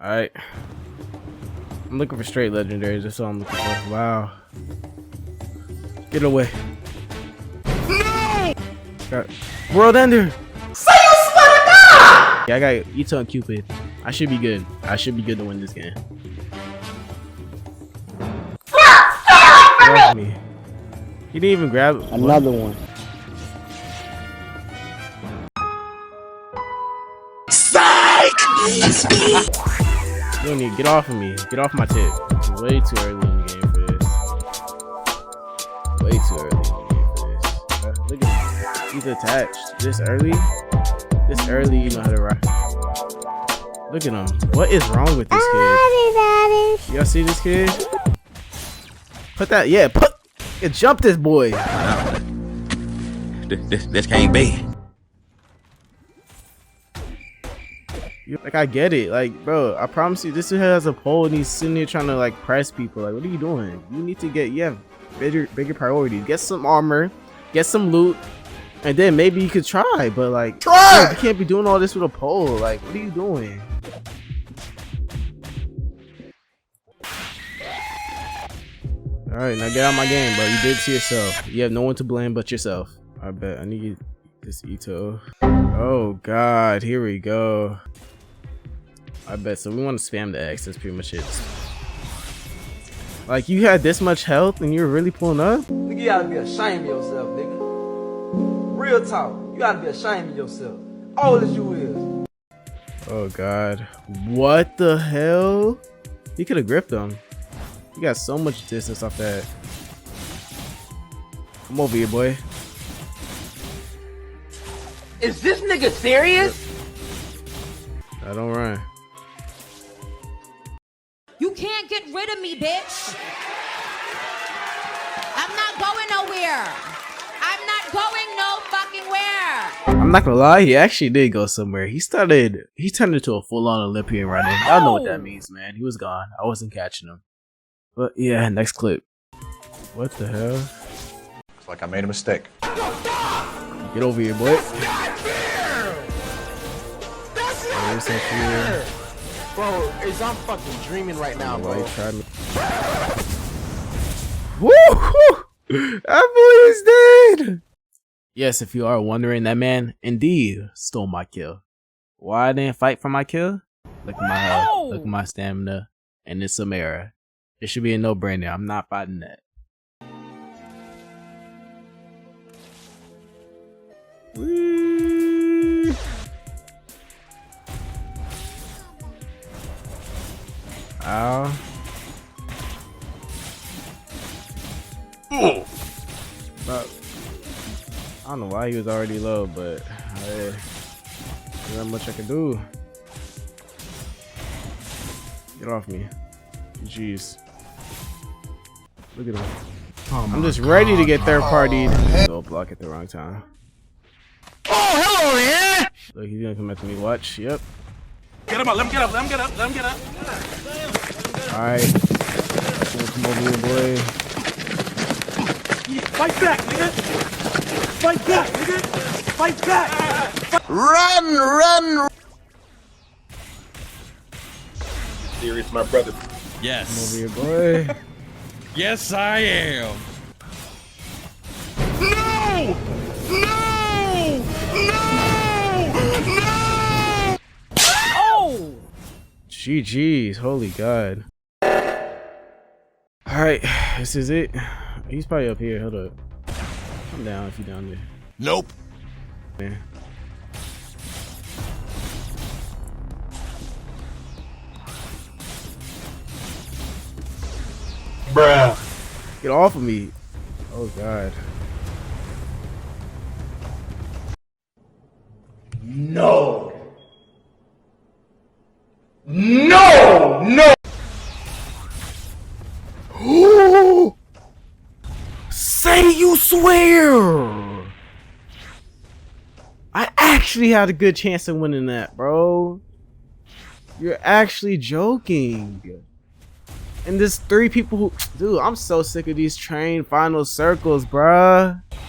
Alright. I'm looking for straight legendaries. That's all I'm looking for. Wow. Get away. No! Got world ender. Say you swear to God! Yeah, I got Ito and Cupid. I should be good. I should be good to win this game. Grab me. He didn't even grab another one. You don't need to get off of me. Get off my tip. It's way too early in the game for this. Way too early in the game for this. Look at him. He's attached. This early? This early, you know how to ride. Look at him. What is wrong with this kid? Y'all see this kid? Put that, yeah, jump this boy. This can't be. Like, I get it. Like, bro, I promise you, this dude has a pole and he's sitting here trying to like press people. Like, what are you doing? You need to get, you have bigger priorities. Get some armor, get some loot, and then maybe you could try. But like, bro, you can't be doing all this with a pole. Like, what are you doing? All right, now get out of my game, bro. You did it to yourself. You have no one to blame but yourself. I bet. I need this Ito. Oh God, here we go. I bet. So we want to spam the X. That's pretty much it. Like, you had this much health and you're really pulling up? Nigga, you gotta be ashamed of yourself, nigga. Real talk. You gotta be ashamed of yourself. All as you is. Oh God. What the hell? He could have gripped him. You got so much distance off that. Come over here, boy. Is this nigga serious? I don't run. You can't get rid of me, bitch. I'm not going nowhere. I'm not going no fucking where. I'm not gonna lie, he actually did go somewhere. He turned into a full-on Olympian running. Y'all know what that means, man. He was gone. I wasn't catching him. But yeah, next clip. What the hell? Looks like I made a mistake. Get over here, boy. That's not fair. Bro, is I'm fucking dreaming right now, bro. Woo! That boy is dead. Yes, if you are wondering, that man indeed stole my kill. Why I didn't fight for my kill? Look at my health. Look at my stamina. And it's Samara. It should be a no-brainer. I'm not fighting that. Whee! Ow. But I don't know why he was already low, but there's not much I can do. Get off me. Jeez. Look at him. Oh, I'm just ready to get third partied. Go block at the wrong time. Oh, hello there! Look, he's gonna come after me. Watch. Yep. Get him up, let him get up, let him get up, let him get up. Alright. Come over here, boy. Fight back, nigga! Fight back, nigga! Fight back! Run! Serious, my brother. Come Yes. over here, boy. Yes, I am. No! No! No! No! Oh! GG's. Holy God. Alright. This is it. He's probably up here. Hold up. Come down if you're down there. Nope. Man. Bruh. Get off of me. Oh God. No! No! No! Say you swear! I actually had a good chance of winning that, bro. You're actually joking. And there's 3 people who... Dude, I'm so sick of these train final circles, bruh.